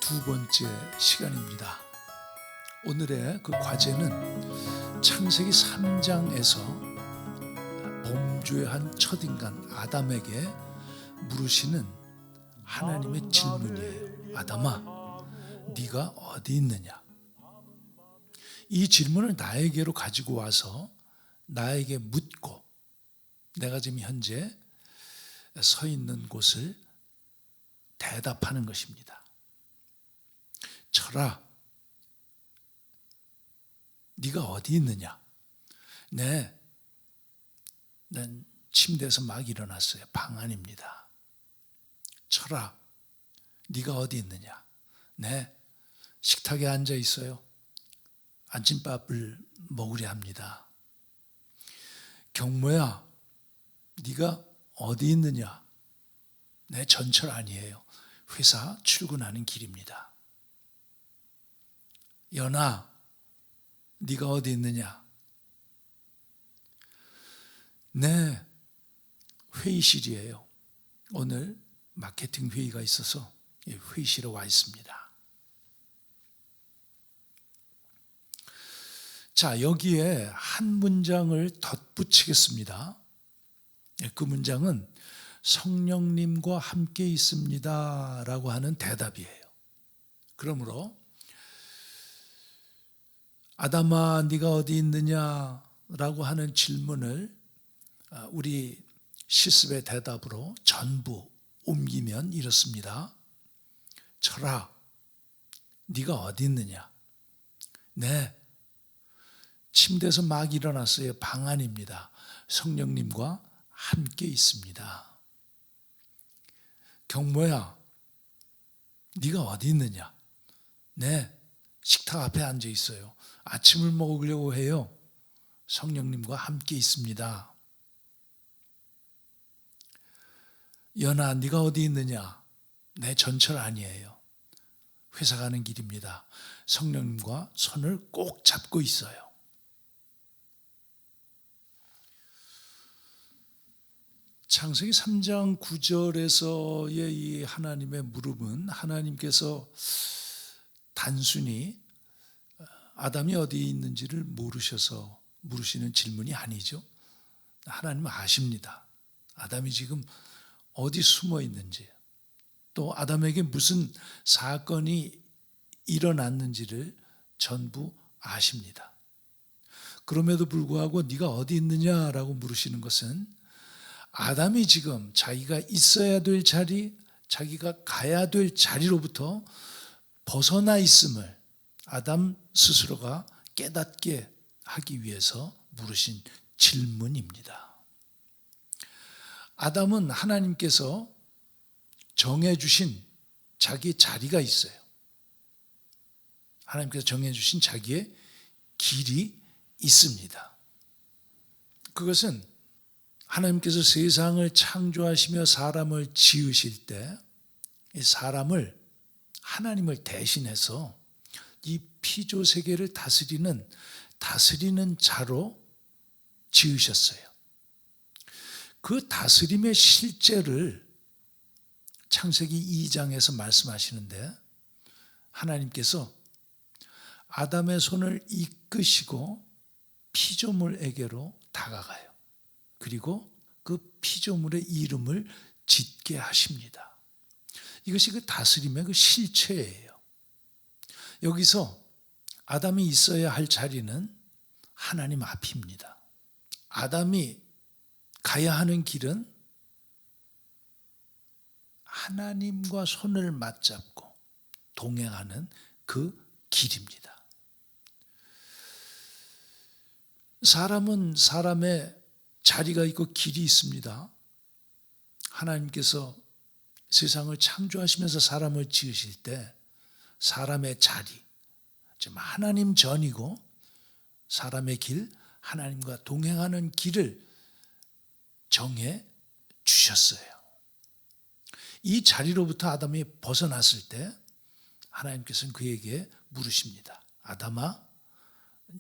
두 번째 시간입니다. 오늘의 그 과제는 창세기 3장에서 범죄한 첫인간 아담에게 물으시는 하나님의 질문이에요. 아담아, 네가 어디 있느냐? 이 질문을 나에게로 가지고 와서 나에게 묻고 내가 지금 현재 서 있는 곳을 대답하는 것입니다. 철아, 네가 어디 있느냐? 난 침대에서 막 일어났어요. 방 안입니다. 철아, 네가 어디 있느냐? 식탁에 앉아 있어요. 아침밥을 먹으려 합니다. 경모야, 네가 어디 있느냐? 전철 아니에요. 회사 출근하는 길입니다. 연아, 네가 어디 있느냐? 회의실이에요. 오늘 마케팅 회의가 있어서 회의실에 와 있습니다. 자, 여기에 한 문장을 덧붙이겠습니다. 그 문장은 성령님과 함께 있습니다 라고 하는 대답이에요. 그러므로 아담아, 네가 어디 있느냐 라고 하는 질문을 우리 실습의 대답으로 전부 옮기면 이렇습니다. 철아, 네가 어디 있느냐? 침대에서 막 일어났어요. 방 안입니다. 성령님과 함께 있습니다. 경모야, 네가 어디 있느냐? 식탁 앞에 앉아 있어요. 아침을 먹으려고 해요. 성령님과 함께 있습니다. 연아, 네가 어디 있느냐? 전철 아니에요. 회사 가는 길입니다. 성령님과 손을 꼭 잡고 있어요. 창세기 3장 9절에서의 이 하나님의 물음은 하나님께서 단순히 아담이 어디 있는지를 모르셔서 물으시는 질문이 아니죠. 하나님은 아십니다. 아담이 지금 어디 숨어 있는지, 또 아담에게 무슨 사건이 일어났는지를 전부 아십니다. 그럼에도 불구하고 네가 어디 있느냐라고 물으시는 것은 아담이 지금 자기가 있어야 될 자리, 자기가 가야 될 자리로부터 벗어나 있음을 아담 스스로가 깨닫게 하기 위해서 물으신 질문입니다. 아담은 하나님께서 정해주신 자기 자리가 있어요. 하나님께서 정해주신 자기의 길이 있습니다. 그것은 하나님께서 세상을 창조하시며 사람을 지으실 때 이 사람을 하나님을 대신해서 이 피조 세계를 다스리는 자로 지으셨어요. 그 다스림의 실제를 창세기 2장에서 말씀하시는데 하나님께서 아담의 손을 이끄시고 피조물에게로 다가가요. 그리고 그 피조물의 이름을 짓게 하십니다. 이것이 그 다스림의 그 실체예요. 여기서 아담이 있어야 할 자리는 하나님 앞입니다. 아담이 가야 하는 길은 하나님과 손을 맞잡고 동행하는 그 길입니다. 사람은 사람의 자리가 있고 길이 있습니다. 하나님께서 세상을 창조하시면서 사람을 지으실 때 사람의 자리, 좀 하나님 전이고 사람의 길, 하나님과 동행하는 길을 정해 주셨어요. 이 자리로부터 아담이 벗어났을 때 하나님께서는 그에게 물으십니다. 아담아,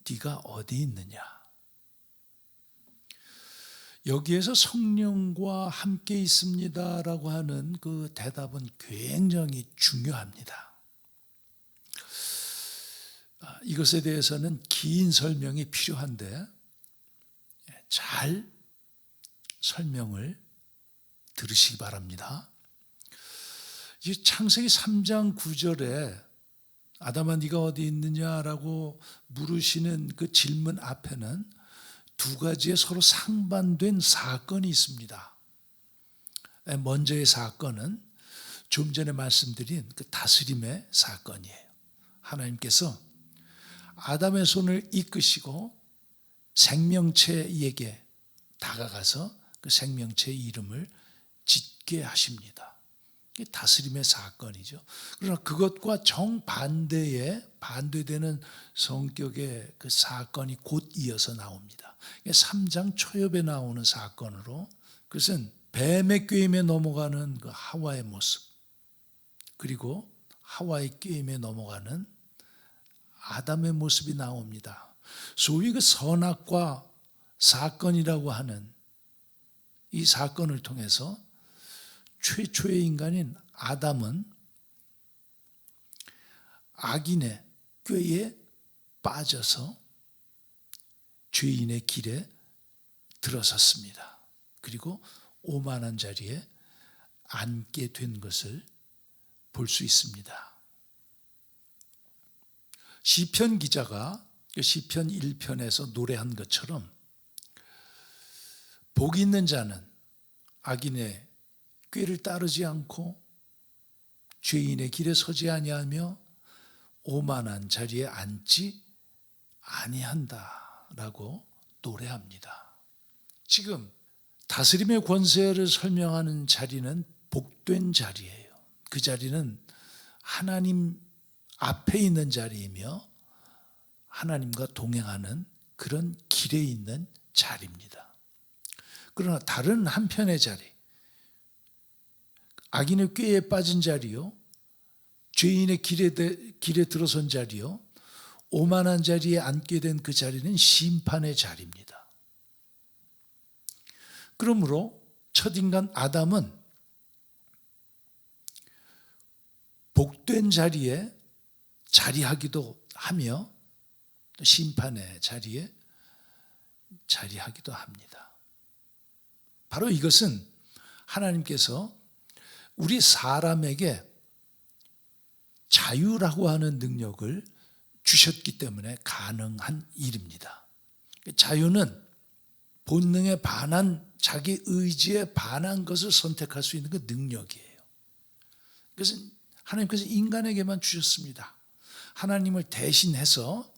네가 어디 있느냐? 여기에서 성령과 함께 있습니다라고 하는 그 대답은 굉장히 중요합니다. 이것에 대해서는 긴 설명이 필요한데 잘 설명을 들으시기 바랍니다. 이 창세기 3장 9절에 아담아 네가 어디 있느냐라고 물으시는 그 질문 앞에는 두 가지의 서로 상반된 사건이 있습니다. 먼저의 사건은 좀 전에 말씀드린 그 다스림의 사건이에요. 하나님께서 아담의 손을 이끄시고 생명체에게 다가가서 그 생명체의 이름을 짓게 하십니다. 이게 다스림의 사건이죠. 그러나 그것과 정반대의 반대되는 성격의 그 사건이 곧 이어서 나옵니다. 3장 초엽에 나오는 사건으로 그것은 뱀의 꾀임에 넘어가는 그 하와의 모습, 그리고 하와의 꾀임에 넘어가는 아담의 모습이 나옵니다. 소위 그 선악과 사건이라고 하는 이 사건을 통해서 최초의 인간인 아담은 악인의 꾀에 빠져서 죄인의 길에 들어섰습니다. 그리고 오만한 자리에 앉게 된 것을 볼 수 있습니다. 시편 기자가 시편 1편에서 노래한 것처럼 복 있는 자는 악인의 꾀를 따르지 않고 죄인의 길에 서지 아니하며 오만한 자리에 앉지 아니한다라고 노래합니다. 지금 다스림의 권세를 설명하는 자리는 복된 자리예요. 그 자리는 하나님 앞에 있는 자리이며 하나님과 동행하는 그런 길에 있는 자리입니다. 그러나 다른 한편의 자리, 악인의 꾀에 빠진 자리요, 죄인의 길에 들어선 자리요, 오만한 자리에 앉게 된 그 자리는 심판의 자리입니다. 그러므로 첫인간 아담은 복된 자리에 자리하기도 하며 심판의 자리에 자리하기도 합니다. 바로 이것은 하나님께서 우리 사람에게 자유라고 하는 능력을 주셨기 때문에 가능한 일입니다. 자유는 본능에 반한 자기 의지에 반한 것을 선택할 수 있는 그 능력이에요. 그것은 하나님께서 인간에게만 주셨습니다. 하나님을 대신해서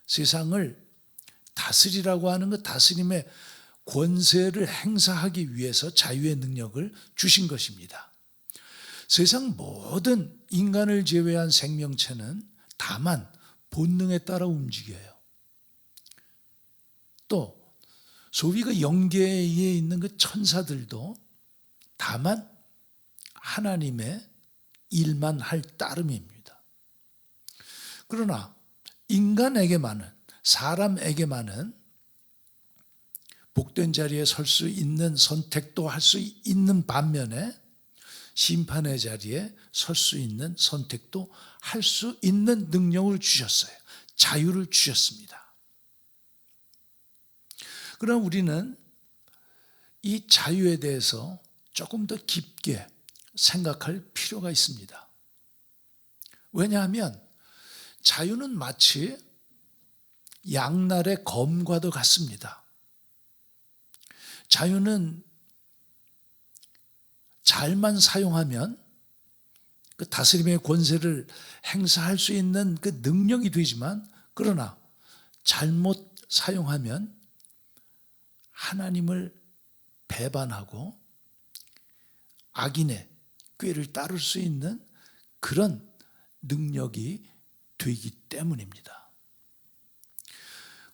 세상을 다스리라고 하는 그 다스림의 권세를 행사하기 위해서 자유의 능력을 주신 것입니다. 세상 모든 인간을 제외한 생명체는 다만 본능에 따라 움직여요. 또 소위 그 영계에 있는 그 천사들도 다만 하나님의 일만 할 따름입니다. 그러나 인간에게만은, 사람에게만은 복된 자리에 설 수 있는 선택도 할 수 있는 반면에 심판의 자리에 설 수 있는 선택도 할 수 있는 능력을 주셨어요. 자유를 주셨습니다. 그럼 우리는 이 자유에 대해서 조금 더 깊게 생각할 필요가 있습니다. 왜냐하면 자유는 마치 양날의 검과도 같습니다. 자유는 잘만 사용하면 그 다스림의 권세를 행사할 수 있는 그 능력이 되지만, 그러나 잘못 사용하면 하나님을 배반하고 악인의 꾀를 따를 수 있는 그런 능력이 되기 때문입니다.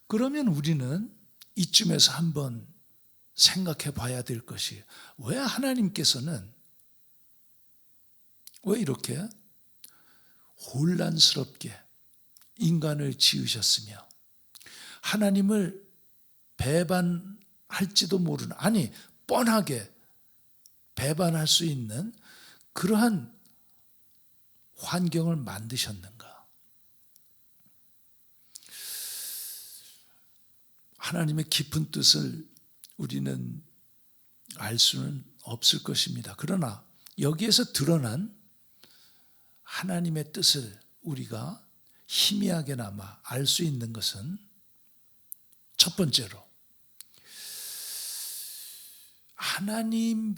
그러면 우리는 이쯤에서 한번 생각해 봐야 될 것이, 왜 하나님께서는 왜 이렇게 혼란스럽게 인간을 지으셨으며 하나님을 배반할지도 모르는, 아니 뻔하게 배반할 수 있는 그러한 환경을 만드셨는가? 하나님의 깊은 뜻을 우리는 알 수는 없을 것입니다. 그러나 여기에서 드러난 하나님의 뜻을 우리가 희미하게나마 알 수 있는 것은 첫 번째로 하나님이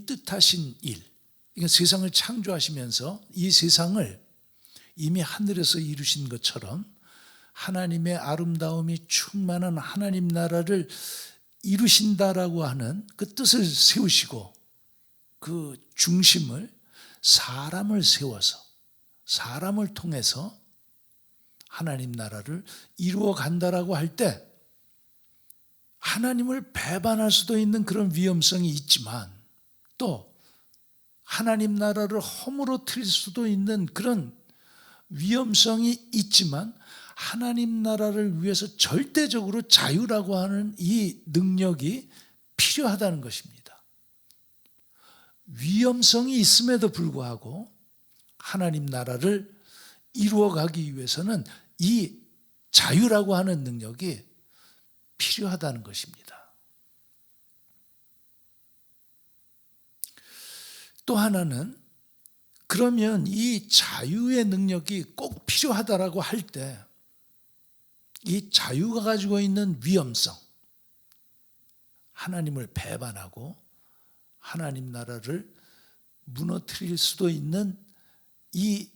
뜻하신 일, 그러니까 세상을 창조하시면서 이 세상을 이미 하늘에서 이루신 것처럼 하나님의 아름다움이 충만한 하나님 나라를 이루신다라고 하는 그 뜻을 세우시고 그 중심을 사람을 세워서 사람을 통해서 하나님 나라를 이루어 간다라고 할 때 하나님을 배반할 수도 있는 그런 위험성이 있지만 또 하나님 나라를 허물어뜨릴 수도 있는 그런 위험성이 있지만 하나님 나라를 위해서 절대적으로 자유라고 하는 이 능력이 필요하다는 것입니다. 위험성이 있음에도 불구하고 하나님 나라를 이루어가기 위해서는 이 자유라고 하는 능력이 필요하다는 것입니다. 또 하나는 그러면 이 자유의 능력이 꼭 필요하다라고 할 때 이 자유가 가지고 있는 위험성, 하나님을 배반하고 하나님 나라를 무너뜨릴 수도 있는 이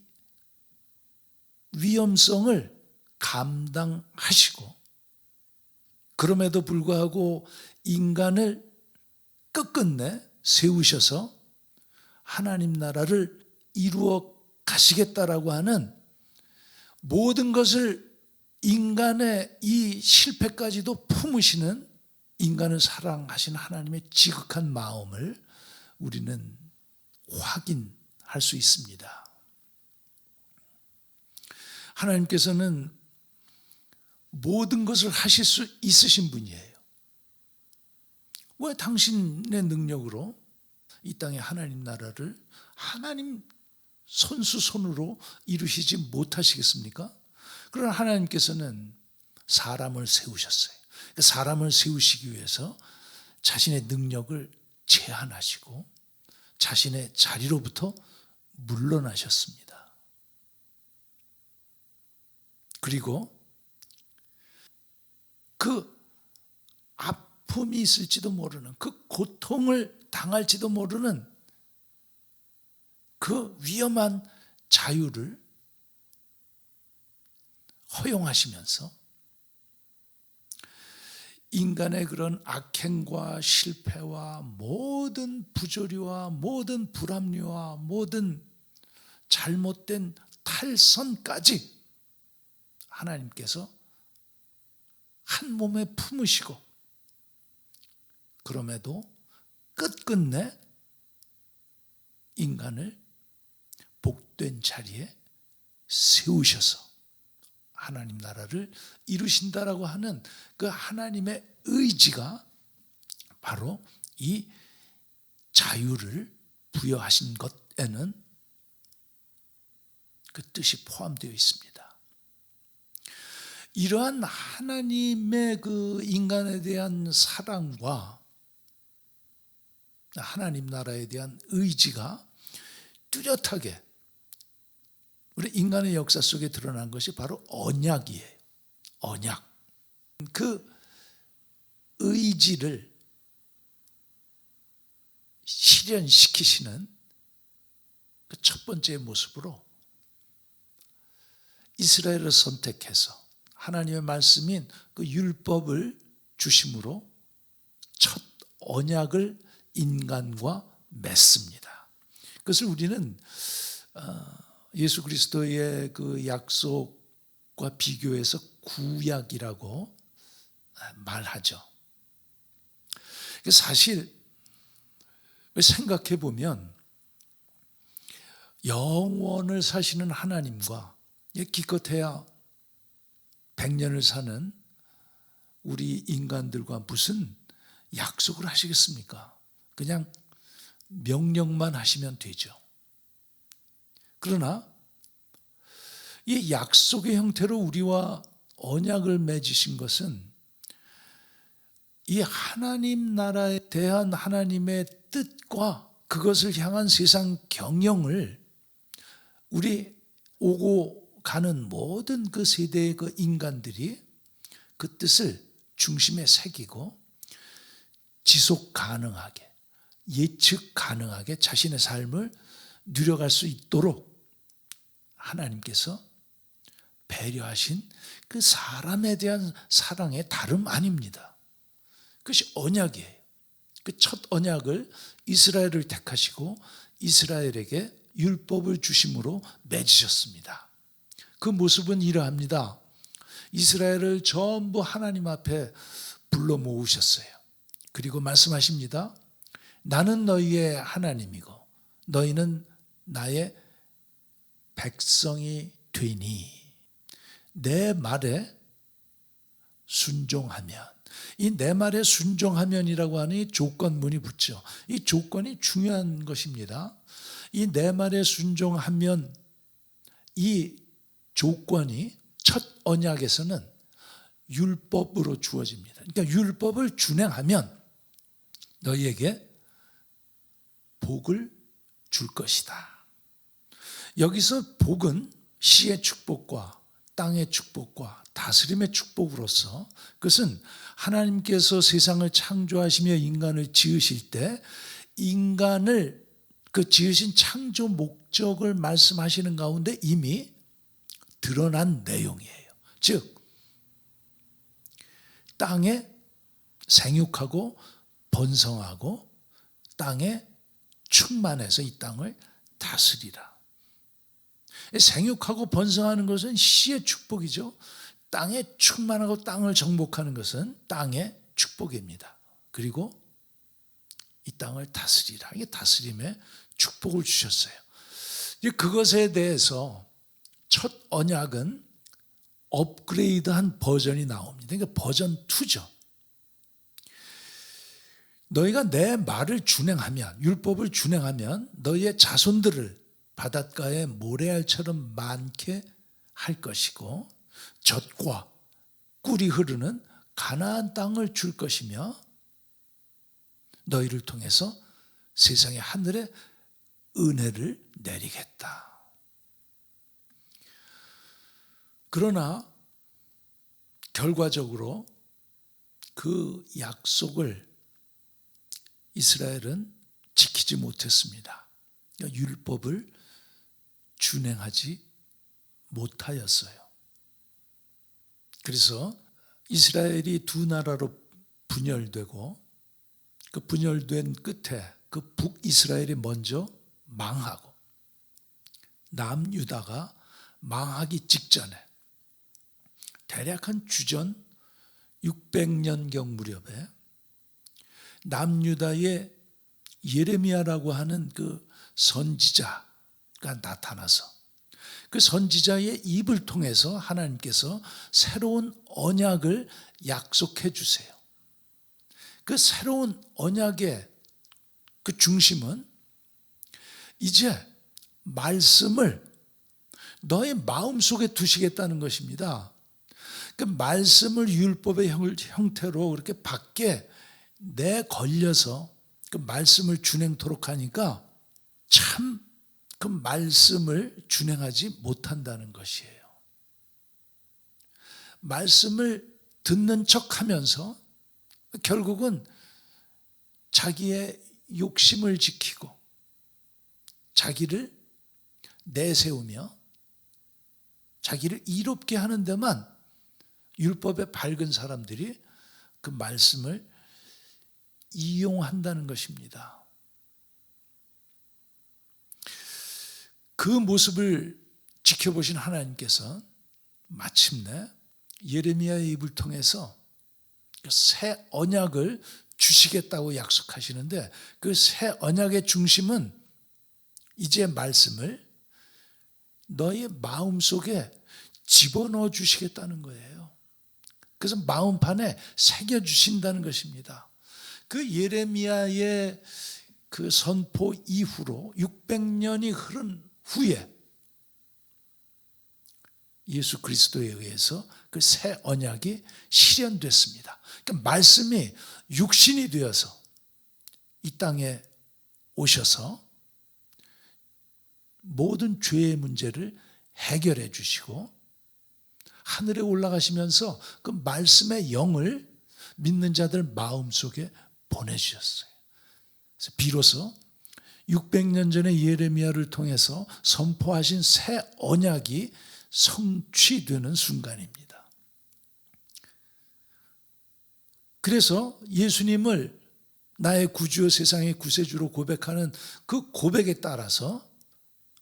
위험성을 감당하시고 그럼에도 불구하고 인간을 끝끝내 세우셔서 하나님 나라를 이루어 가시겠다라고 하는 모든 것을 인간의 이 실패까지도 품으시는 인간을 사랑하신 하나님의 지극한 마음을 우리는 확인할 수 있습니다. 하나님께서는 모든 것을 하실 수 있으신 분이에요. 왜 당신의 능력으로 이 땅의 하나님 나라를 하나님 손수손으로 이루시지 못하시겠습니까? 그러나 하나님께서는 사람을 세우셨어요. 사람을 세우시기 위해서 자신의 능력을 제한하시고 자신의 자리로부터 물러나셨습니다. 그리고 그 아픔이 있을지도 모르는 그 고통을 당할지도 모르는 그 위험한 자유를 허용하시면서 인간의 그런 악행과 실패와 모든 부조리와 모든 불합리와 모든 잘못된 탈선까지 하나님께서 한 몸에 품으시고 그럼에도 끝끝내 인간을 복된 자리에 세우셔서 하나님 나라를 이루신다라고 하는 그 하나님의 의지가 바로 이 자유를 부여하신 것에는 그 뜻이 포함되어 있습니다. 이러한 하나님의 그 인간에 대한 사랑과 하나님 나라에 대한 의지가 뚜렷하게 우리 인간의 역사 속에 드러난 것이 바로 언약이에요. 언약. 그 의지를 실현시키시는 그 첫 번째 모습으로 이스라엘을 선택해서 하나님의 말씀인 그 율법을 주심으로 첫 언약을 인간과 맺습니다. 그것을 우리는 예수 그리스도의 그 약속과 비교해서 구약이라고 말하죠. 사실 생각해 보면 영원을 사시는 하나님과 기껏해야 100년을 사는 우리 인간들과 무슨 약속을 하시겠습니까? 그냥 명령만 하시면 되죠. 그러나 이 약속의 형태로 우리와 언약을 맺으신 것은 이 하나님 나라에 대한 하나님의 뜻과 그것을 향한 세상 경영을 우리 오고 가는 모든 그 세대의 그 인간들이 그 뜻을 중심에 새기고 지속 가능하게, 예측 가능하게 자신의 삶을 누려갈 수 있도록 하나님께서 배려하신 그 사람에 대한 사랑의 다름 아닙니다. 그것이 언약이에요. 그 첫 언약을 이스라엘을 택하시고 이스라엘에게 율법을 주심으로 맺으셨습니다. 그 모습은 이러합니다. 이스라엘을 전부 하나님 앞에 불러 모으셨어요. 그리고 말씀하십니다. 나는 너희의 하나님이고 너희는 나의 백성이 되니 내 말에 순종하면, 이 내 말에 순종하면이라고 하는 이 조건문이 붙죠. 이 조건이 중요한 것입니다. 이 내 말에 순종하면, 이 조건이 첫 언약에서는 율법으로 주어집니다. 그러니까 율법을 준행하면 너희에게 복을 줄 것이다. 여기서 복은 시의 축복과 땅의 축복과 다스림의 축복으로서, 그것은 하나님께서 세상을 창조하시며 인간을 지으실 때 인간을 그 지으신 창조 목적을 말씀하시는 가운데 이미 드러난 내용이에요. 즉 땅에 생육하고 번성하고 땅에 충만해서 이 땅을 다스리라. 생육하고 번성하는 것은 시의 축복이죠. 땅에 충만하고 땅을 정복하는 것은 땅의 축복입니다. 그리고 이 땅을 다스리라. 이게 다스림의 축복을 주셨어요. 그것에 대해서 첫 언약은 업그레이드한 버전이 나옵니다. 그러니까 버전 2죠. 너희가 내 말을 준행하면, 율법을 준행하면 너희의 자손들을 바닷가의 모래알처럼 많게 할 것이고 젖과 꿀이 흐르는 가나안 땅을 줄 것이며 너희를 통해서 세상의 하늘에 은혜를 내리겠다. 그러나 결과적으로 그 약속을 이스라엘은 지키지 못했습니다. 율법을 준행하지 못하였어요. 그래서 이스라엘이 두 나라로 분열되고 그 분열된 끝에 그 북이스라엘이 먼저 망하고 남유다가 망하기 직전에 대략 한 주전 600년경 무렵에 남유다의 예레미야라고 하는 그 선지자가 나타나서 그 선지자의 입을 통해서 하나님께서 새로운 언약을 약속해 주세요. 그 새로운 언약의 그 중심은 이제 말씀을 너의 마음속에 두시겠다는 것입니다. 그 말씀을 율법의 형태로 그렇게 밖에 내걸려서 그 말씀을 준행토록 하니까 참 그 말씀을 준행하지 못한다는 것이에요. 말씀을 듣는 척하면서 결국은 자기의 욕심을 지키고 자기를 내세우며 자기를 이롭게 하는 데만 율법에 밝은 사람들이 그 말씀을 이용한다는 것입니다. 그 모습을 지켜보신 하나님께서 마침내 예레미야의 입을 통해서 새 언약을 주시겠다고 약속하시는데 그 새 언약의 중심은 이제 말씀을 너의 마음속에 집어넣어 주시겠다는 거예요. 그래서 마음판에 새겨주신다는 것입니다. 그 예레미야의 그 선포 이후로 600년이 흐른 후에 예수 그리스도에 의해서 그 새 언약이 실현됐습니다. 그러니까 말씀이 육신이 되어서 이 땅에 오셔서 모든 죄의 문제를 해결해 주시고 하늘에 올라가시면서 그 말씀의 영을 믿는 자들 마음속에 보내주셨어요. 그래서 비로소 600년 전에 예레미야를 통해서 선포하신 새 언약이 성취되는 순간입니다. 그래서 예수님을 나의 구주요 세상의 구세주로 고백하는 그 고백에 따라서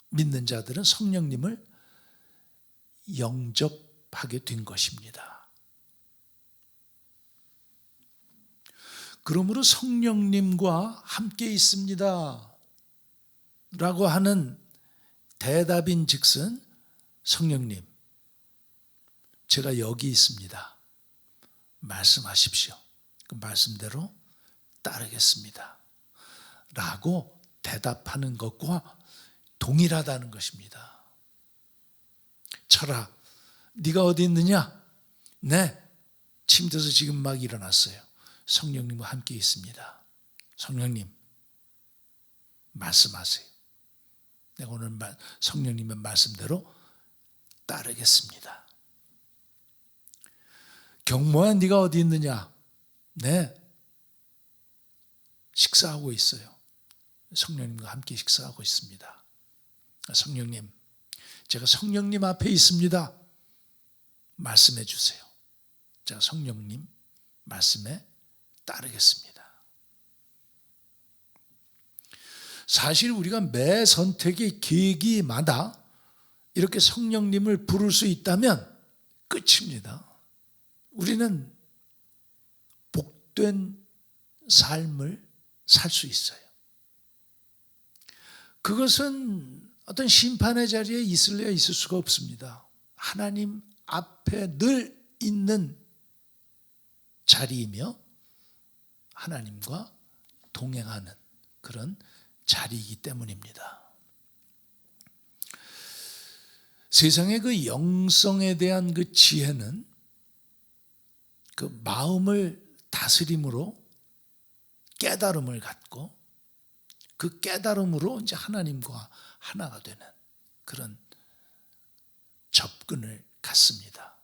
믿는 자들은 성령님을 영접하게 된 것입니다. 그러므로 성령님과 함께 있습니다 라고 하는 대답인 즉슨 성령님, 제가 여기 있습니다. 말씀하십시오. 그 말씀대로 따르겠습니다 라고 대답하는 것과 동일하다는 것입니다. 철아, 네가 어디 있느냐? 네, 침대에서 지금 막 일어났어요. 성령님과 함께 있습니다. 성령님, 말씀하세요. 내가 오늘 성령님의 말씀대로 따르겠습니다. 경모야, 네가 어디 있느냐? 네, 식사하고 있어요. 성령님과 함께 식사하고 있습니다. 성령님, 제가 성령님 앞에 있습니다. 말씀해 주세요. 제가 성령님 말씀에 따르겠습니다. 사실 우리가 매 선택의 계기마다 이렇게 성령님을 부를 수 있다면 끝입니다. 우리는 복된 삶을 살 수 있어요. 그것은 어떤 심판의 자리에 있을래야 있을 수가 없습니다. 하나님 앞에 늘 있는 자리이며 하나님과 동행하는 그런 자리이기 때문입니다. 세상의 그 영성에 대한 그 지혜는 그 마음을 다스림으로 깨달음을 갖고 그 깨달음으로 이제 하나님과 하나가 되는 그런 접근을 갖습니다.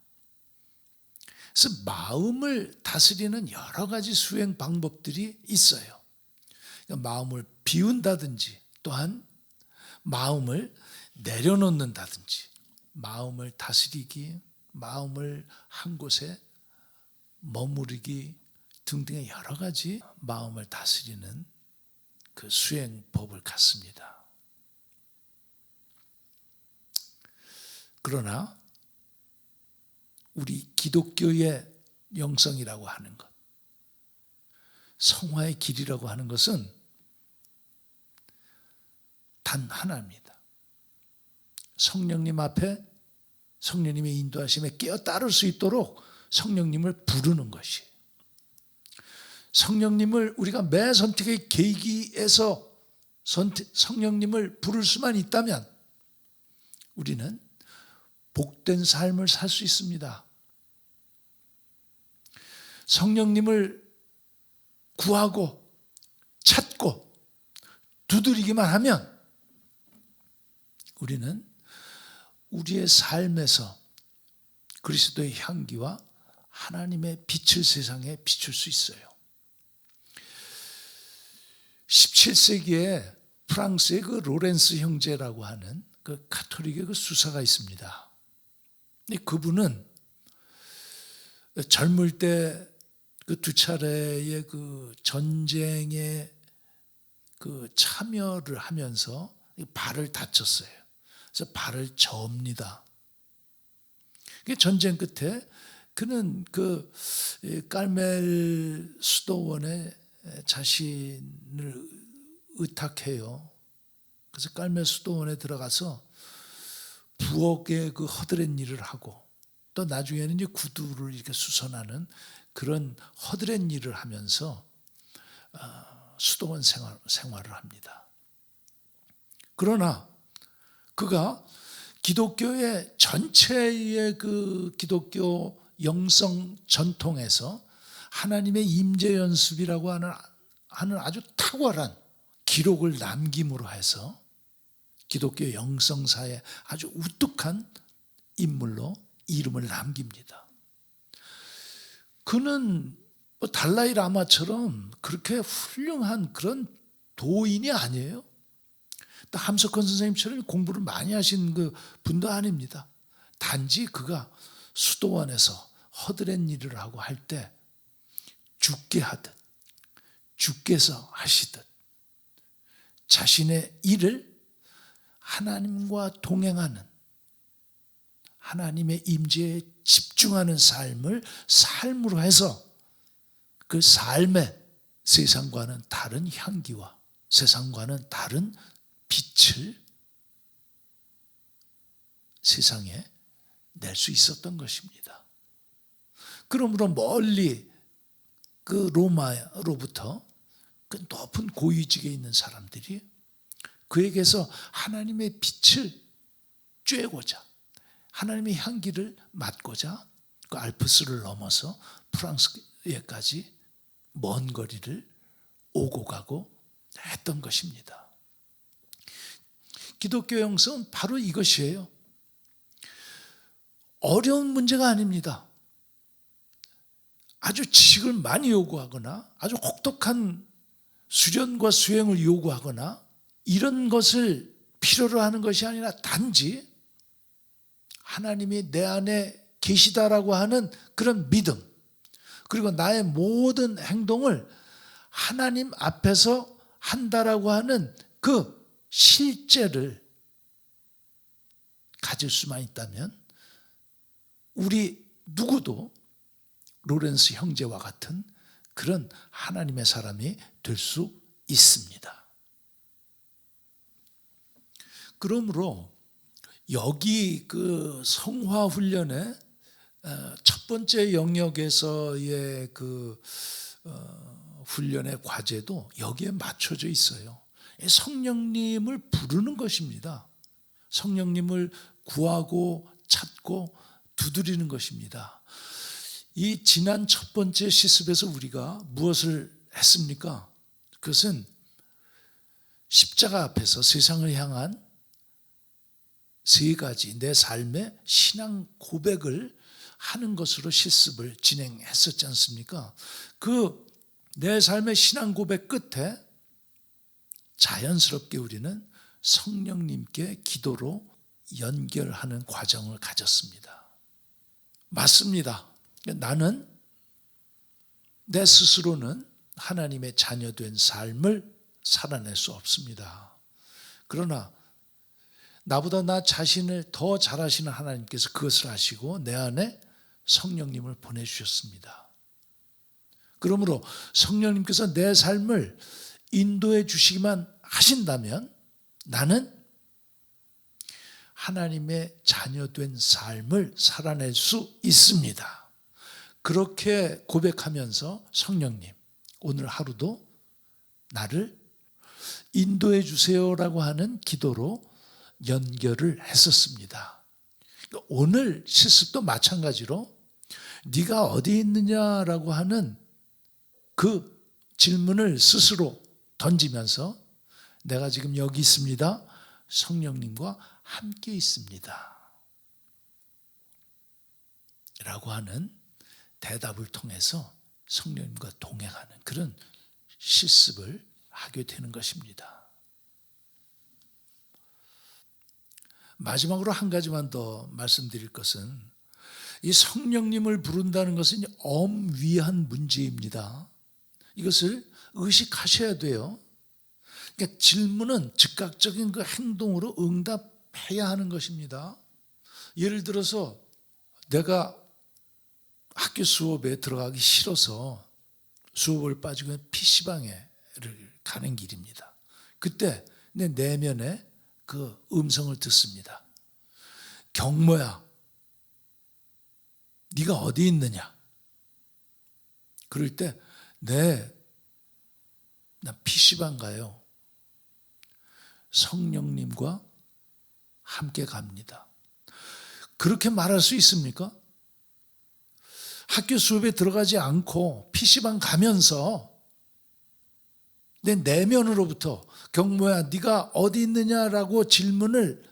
그래서 마음을 다스리는 여러 가지 수행 방법들이 있어요. 그러니까 마음을 비운다든지 또한 마음을 내려놓는다든지 마음을 다스리기, 마음을 한 곳에 머무르기 등등의 여러 가지 마음을 다스리는 그 수행법을 갖습니다. 그러나 우리 기독교의 영성이라고 하는 것, 성화의 길이라고 하는 것은 단 하나입니다. 성령님 앞에 성령님의 인도하심에 깨어 따를 수 있도록 성령님을 부르는 것이에요. 성령님을 우리가 매 선택의 계기에서 성령님을 부를 수만 있다면 우리는 복된 삶을 살 수 있습니다. 성령님을 구하고 찾고 두드리기만 하면 우리는 우리의 삶에서 그리스도의 향기와 하나님의 빛을 세상에 비출 수 있어요. 17세기에 프랑스의 그 로렌스 형제라고 하는 그 가톨릭의 그 수사가 있습니다. 그분은 젊을 때 그 두 차례의 그 전쟁에 그 참여를 하면서 발을 다쳤어요. 그래서 발을 접니다. 전쟁 끝에 그는 그 깔멜 수도원에 자신을 의탁해요. 그래서 깔멜 수도원에 들어가서 부엌의 그 허드렛 일을 하고 또 나중에는 이제 구두를 이렇게 수선하는 그런 허드렛 일을 하면서 수도원 생활을 합니다. 그러나 그가 기독교의 전체의 그 기독교 영성 전통에서 하나님의 임재 연습이라고 하는 아주 탁월한 기록을 남김으로 해서 기독교 영성사에 아주 우뚝한 인물로 이름을 남깁니다. 그는 뭐 달라이 라마처럼 그렇게 훌륭한 그런 도인이 아니에요. 또 함석헌 선생님처럼 공부를 많이 하신 그 분도 아닙니다. 단지 그가 수도원에서 허드렛 일을 하고 할 때 죽게 하듯 주께서 하시듯 자신의 일을 하나님과 동행하는 하나님의 임재에 집중하는 삶으로 해서 그 삶에 세상과는 다른 향기와 세상과는 다른 빛을 세상에 낼 수 있었던 것입니다. 그러므로 멀리 그 로마로부터 그 높은 고위직에 있는 사람들이 그에게서 하나님의 빛을 쬐고자 하나님의 향기를 맡고자 그 알프스를 넘어서 프랑스에까지 먼 거리를 오고 가고 했던 것입니다. 기독교 영성은 바로 이것이에요. 어려운 문제가 아닙니다. 아주 지식을 많이 요구하거나 아주 혹독한 수련과 수행을 요구하거나 이런 것을 필요로 하는 것이 아니라 단지 하나님이 내 안에 계시다라고 하는 그런 믿음, 그리고 나의 모든 행동을 하나님 앞에서 한다라고 하는 그 실제를 가질 수만 있다면 우리 누구도 로렌스 형제와 같은 그런 하나님의 사람이 될 수 있습니다. 그러므로 여기 그 성화 훈련의 첫 번째 영역에서의 그 훈련의 과제도 여기에 맞춰져 있어요. 성령님을 부르는 것입니다. 성령님을 구하고 찾고 두드리는 것입니다. 이 지난 첫 번째 시습에서 우리가 무엇을 했습니까? 그것은 십자가 앞에서 세상을 향한 세 가지 내 삶의 신앙 고백을 하는 것으로 실습을 진행했었지 않습니까? 그 내 삶의 신앙 고백 끝에 자연스럽게 우리는 성령님께 기도로 연결하는 과정을 가졌습니다. 맞습니다. 나는 내 스스로는 하나님의 자녀된 삶을 살아낼 수 없습니다. 그러나 나보다 나 자신을 더 잘 아시는 하나님께서 그것을 아시고 내 안에 성령님을 보내주셨습니다. 그러므로 성령님께서 내 삶을 인도해 주시기만 하신다면 나는 하나님의 자녀된 삶을 살아낼 수 있습니다. 그렇게 고백하면서 성령님, 오늘 하루도 나를 인도해 주세요라고 하는 기도로 연결을 했었습니다. 오늘 실습도 마찬가지로 네가 어디 있느냐라고 하는 그 질문을 스스로 던지면서 내가 지금 여기 있습니다. 성령님과 함께 있습니다. 라고 하는 대답을 통해서 성령님과 동행하는 그런 실습을 하게 되는 것입니다. 마지막으로 한 가지만 더 말씀드릴 것은 이 성령님을 부른다는 것은 엄위한 문제입니다. 이것을 의식하셔야 돼요. 그러니까 질문은 즉각적인 그 행동으로 응답해야 하는 것입니다. 예를 들어서 내가 학교 수업에 들어가기 싫어서 수업을 빠지고 PC방에 가는 길입니다. 그때 내 내면에 그 음성을 듣습니다. 경모야, 네가 어디 있느냐? 그럴 때 나 PC방 가요. 성령님과 함께 갑니다. 그렇게 말할 수 있습니까? 학교 수업에 들어가지 않고 PC방 가면서 내 내면으로부터 경모야 네가 어디 있느냐라고 질문을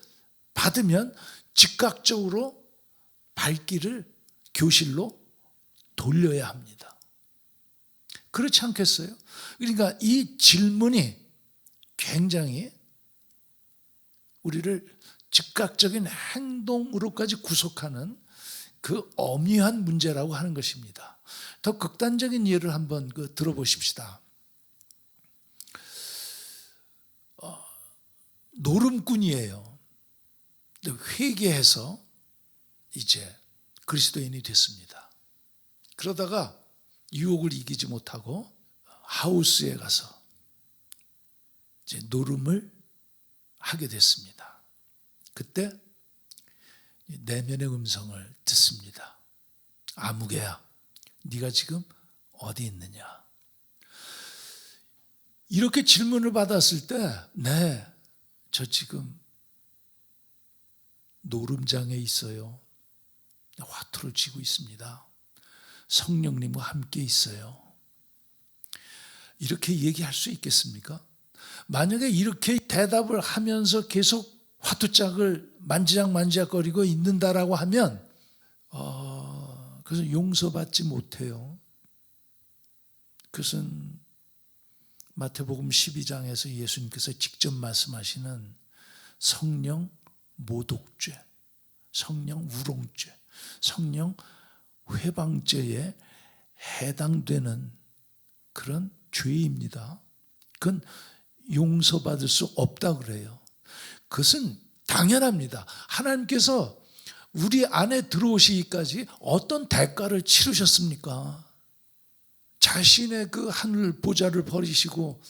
받으면 즉각적으로 발길을 교실로 돌려야 합니다. 그렇지 않겠어요? 그러니까 이 질문이 굉장히 우리를 즉각적인 행동으로까지 구속하는 그 엄미한 문제라고 하는 것입니다. 더 극단적인 예를 한번 들어보십시다. 노름꾼이에요. 회개해서 이제 그리스도인이 됐습니다. 그러다가 유혹을 이기지 못하고 하우스에 가서 이제 노름을 하게 됐습니다. 그때 내면의 음성을 듣습니다. 아무개야, 네가 지금 어디 있느냐? 이렇게 질문을 받았을 때, 네, 저 지금 노름장에 있어요. 화투를 치고 있습니다. 성령님과 함께 있어요. 이렇게 얘기할 수 있겠습니까? 만약에 이렇게 대답을 하면서 계속 화투짝을 만지작만지작거리고 있는다라고 하면 그것은 용서받지 못해요. 그것은 마태복음 12장에서 예수님께서 직접 말씀하시는 성령 모독죄, 성령 우롱죄, 성령 회방죄에 해당되는 그런 죄입니다. 그건 용서받을 수 없다고 그래요. 그것은 당연합니다. 하나님께서 우리 안에 들어오시기까지 어떤 대가를 치르셨습니까? 자신의 그 하늘 보좌를 버리시고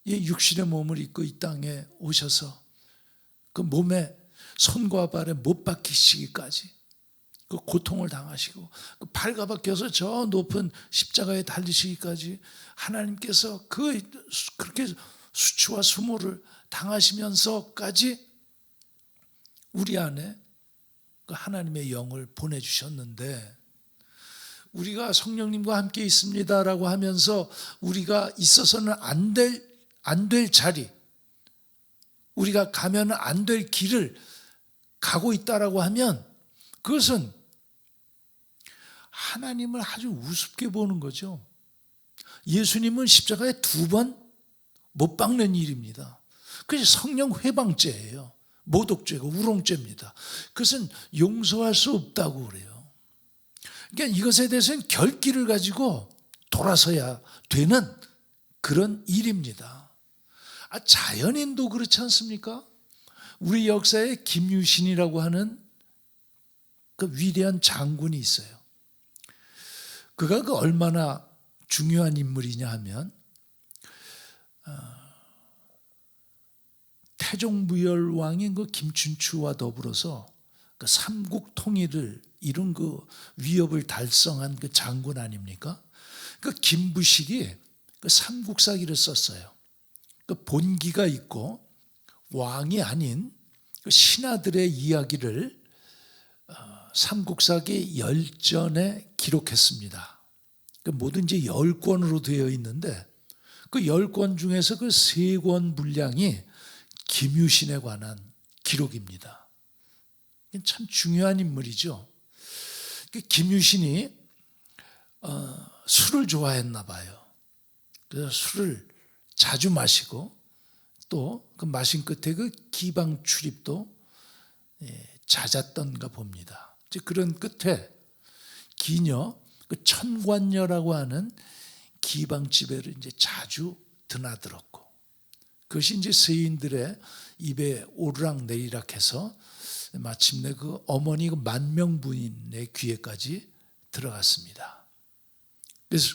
이 육신의 몸을 입고 이 땅에 오셔서 그 몸에 손과 발에 못 박히시기까지 그 고통을 당하시고 그 발가 박혀서 저 높은 십자가에 달리시기까지 하나님께서 그렇게 수치와 수모를 당하시면서까지 우리 안에 그 하나님의 영을 보내주셨는데 우리가 성령님과 함께 있습니다라고 하면서 우리가 있어서는 안 될 자리, 우리가 가면 안 될 길을 가고 있다라고 하면 그것은 하나님을 아주 우습게 보는 거죠. 예수님은 십자가에 2번 못 박는 일입니다. 그게 성령 회방죄예요. 모독죄고 우롱죄입니다. 그것은 용서할 수 없다고 그래요. 그러니까 이것에 대해서는 결기를 가지고 돌아서야 되는 그런 일입니다. 자연인도 그렇지 않습니까? 우리 역사에 김유신이라고 하는 그 위대한 장군이 있어요. 그가 그 얼마나 중요한 인물이냐 하면 태종부열 왕인 그 김춘추와 더불어서 그 삼국 통일을 이룬 그 위협을 달성한 그 장군 아닙니까? 그 김부식이 그 삼국사기를 썼어요. 그 본기가 있고 왕이 아닌 그 신하들의 이야기를 삼국사기 10전에 기록했습니다. 그 뭐든지 10권으로 되어 있는데 그 10권 중에서 그 3권 분량이 김유신에 관한 기록입니다. 참 중요한 인물이죠. 김유신이 술을 좋아했나 봐요. 그래서 술을 자주 마시고 또 그 마신 끝에 그 기방 출입도 잦았던가 봅니다. 그런 끝에 기녀 그 천관녀라고 하는 기방집에를 이제 자주 드나들었고 그것이 이제 세인들의 입에 오르락내리락해서 마침내 그 어머니 그 만명부인의 귀에까지 들어갔습니다.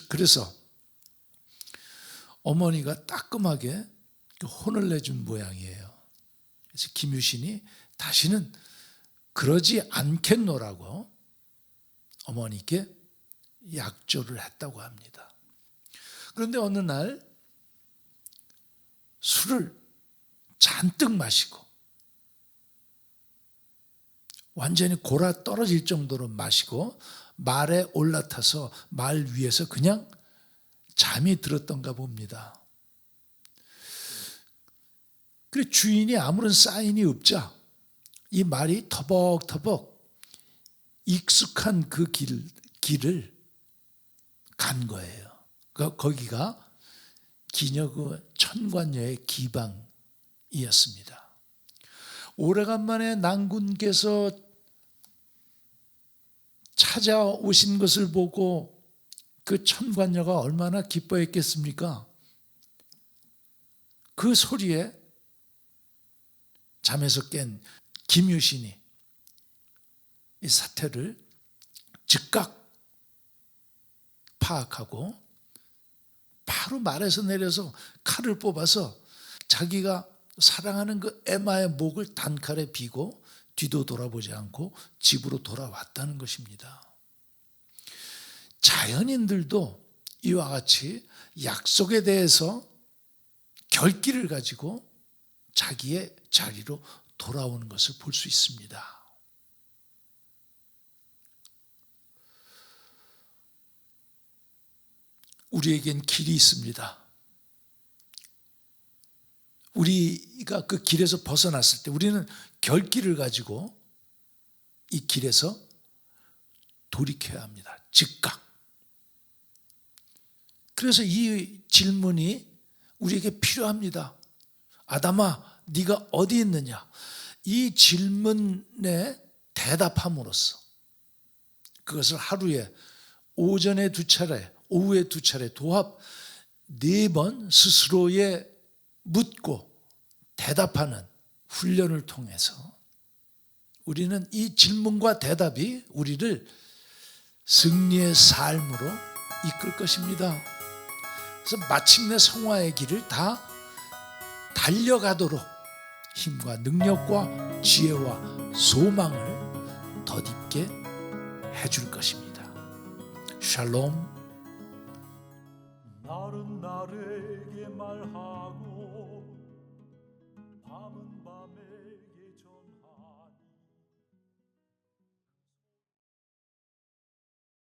그래서 어머니가 따끔하게 혼을 내준 모양이에요. 그래서 김유신이 다시는 그러지 않겠노라고 어머니께 약조를 했다고 합니다. 그런데 어느 날 술을 잔뜩 마시고 완전히 골아 떨어질 정도로 마시고 말에 올라타서 말 위에서 그냥 잠이 들었던가 봅니다. 그래 주인이 아무런 사인이 없자 이 말이 터벅터벅 익숙한 그 길을 간 거예요. 거기가 기녀 그 천관녀의 기방이었습니다. 오래간만에 낭군께서 찾아오신 것을 보고 그 천관녀가 얼마나 기뻐했겠습니까? 그 소리에 잠에서 깬 김유신이 이 사태를 즉각 파악하고 바로 말에서 내려서 칼을 뽑아서 자기가 사랑하는 그 에마의 목을 단칼에 비고 뒤도 돌아보지 않고 집으로 돌아왔다는 것입니다. 자연인들도 이와 같이 약속에 대해서 결기를 가지고 자기의 자리로 돌아오는 것을 볼 수 있습니다. 우리에겐 길이 있습니다. 우리가 그 길에서 벗어났을 때 우리는 결기를 가지고 이 길에서 돌이켜야 합니다. 즉각. 그래서 이 질문이 우리에게 필요합니다. 아담아, 네가 어디 있느냐? 이 질문에 대답함으로써 그것을 하루에 오전에 2차례, 오후에 2차례 도합 4번 스스로에 묻고 대답하는 훈련을 통해서 우리는 이 질문과 대답이 우리를 승리의 삶으로 이끌 것입니다. 그래서 마침내 성화의 길을 다 달려가도록 힘과 능력과 지혜와 소망을 덧입게 해줄 것입니다. 샬롬. 날은 날에게 말하고 밤은 밤에